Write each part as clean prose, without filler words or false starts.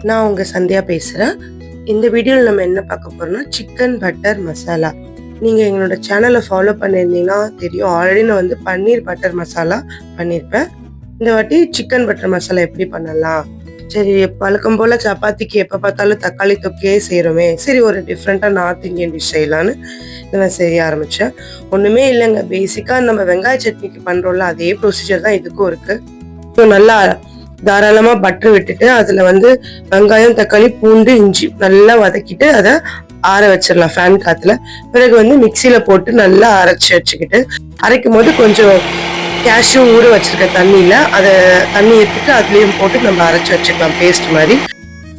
நான் உங்க சந்தியா பேசுறேன். இந்த வீடியோல நம்ம என்ன பார்க்க போறோம்னா, சிக்கன் பட்டர் மசாலா. நீங்க எங்களோட சேனல ஃபாலோ பண்ணியிருந்தீங்கன்னா தெரியும். ஆல்ரெடி நான் வந்து பன்னீர் பட்டர் மசாலா பண்ணியிருப்பேன். இந்த வாட்டி சிக்கன் பட்டர் மசாலா எப்படி பண்ணலாம்? சரி, வழக்கம் போல சப்பாத்திக்கு எப்ப பார்த்தாலும் தக்காளி தொக்கையே செய்றோமே, சரி ஒரு டிஃப்ரெண்ட்டா நார்த் இந்தியன் டிஷ் செய்யலான்னு இத நான் செய்ய ஆரம்பிச்சேன். ஒண்ணுமே இல்லங்க. பேசிக்கா நம்ம வெங்காய சட்னிக்கு பண்றோம்ல, அதே ப்ரொசீஜர் தான் இதுக்கும் இருக்கு. ஸோ நல்லா தாராளமா பட்டர் விட்டுட்டு அதுல வந்து வெங்காயம், தக்காளி, பூண்டு, இஞ்சி நல்லா வதக்கிட்டு அதை ஆற வச்சிடலாம் ஃபேன் காத்துல. பிறகு வந்து மிக்சியில போட்டு நல்லா அரைச்சு வச்சுக்கிட்டு, அரைக்கும் போது கொஞ்சம் கேஷ்யூ ஊற வச்சிருக்க தண்ணியில அதை தண்ணி எடுத்துட்டு அதுலயும் போட்டு நம்ம அரைச்சு வச்சுக்கலாம் பேஸ்ட் மாதிரி.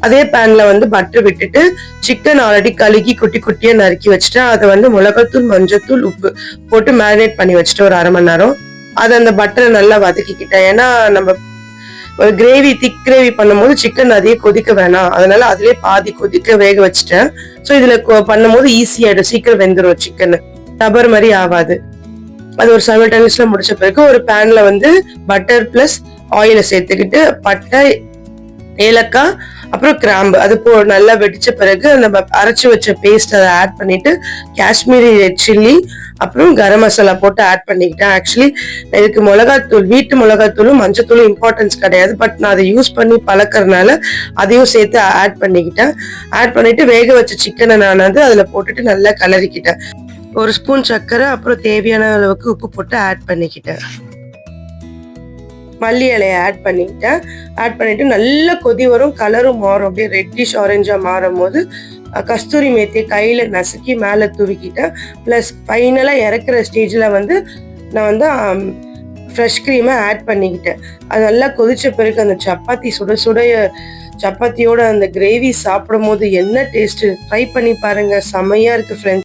அதே பேன்ல வந்து பட்டர் விட்டுட்டு சிக்கன் ஆல்ரெடி கழுகி குட்டி குட்டியா நறுக்கி வச்சுட்டு அதை வந்து மிளகாத்தூள், மஞ்சத்தூள், உப்பு போட்டு மேரினேட் பண்ணி வச்சுட்டு ஒரு 1/2 மணி நேரம் அதை அந்த பட்டரை நல்லா வதக்கிக்கிட்டேன். ஏன்னா நம்ம ஒரு கிரேவி திக் கிரேவி பண்ணும்போது சிக்கன் அதிக கொதிக்க வேணாம், அதனால அதுலயே பாதி கொதிக்க வேக வச்சுட்டேன். ஸோ இதுல பண்ணும்போது ஈஸியாயிடும், சீக்கிரம் வெந்துடும் சிக்கன், ரப்பர் மாதிரி ஆகாது. அது ஒரு 7 டைம்ஸ்ல முடிச்ச பிறகு ஒரு பேன்ல வந்து பட்டர் பிளஸ் ஆயிலை சேர்த்துக்கிட்டு பட்டை, ஏலக்காய், அப்புறம் கிராம்பு அது நல்லா வெடிச்ச பிறகு நம்ம அரைச்சு வச்ச பேஸ்ட் அதை ஆட் பண்ணிட்டு காஷ்மீரி ரெட் சில்லி அப்புறம் கரம் மசாலா போட்டு ஆட் பண்ணிக்கிட்டேன். ஆக்சுவலி இதுக்கு மிளகாத்தூள், வீட்டு மிளகாத்தூளும் மஞ்சத்தூளும் இம்பார்ட்டன்ஸ் கிடையாது, பட் நான் அதை யூஸ் பண்ணி பழக்கறதுனால அதையும் சேர்த்து ஆட் பண்ணிக்கிட்டேன். ஆட் பண்ணிட்டு வேக வச்ச சிக்கனை நான் வந்து அதுல போட்டுட்டு நல்லா கலரிக்கிட்டேன். 1 ஸ்பூன் சர்க்கரை அப்புறம் தேவையான அளவுக்கு உப்பு போட்டு ஆட் பண்ணிக்கிட்டேன். மல்லி இலையை ஆட் பண்ணிக்கிட்டேன். ஆட் பண்ணிட்டு நல்லா கொதி வரும், கலரும் மாறும், அப்படியே ரெட்டிஷ் ஆரஞ்சா மாறும் போது கஸ்தூரி மேத்தி கையில நசுக்கி மேலே தூவிக்கிட்டேன். ப்ளஸ் ஃபைனலாக இறக்குற ஸ்டேஜில் வந்து நான் வந்து ஃப்ரெஷ் க்ரீமை ஆட் பண்ணிக்கிட்டேன். அது நல்லா கொதிச்ச பிறகு அந்த சப்பாத்தி சுட சுட சப்பாத்தியோட அந்த கிரேவி சாப்பிடும் போது என்ன டேஸ்ட்டு, ட்ரை பண்ணி பாருங்க, செமையாக இருக்குது ஃப்ரெண்ட்ஸ்.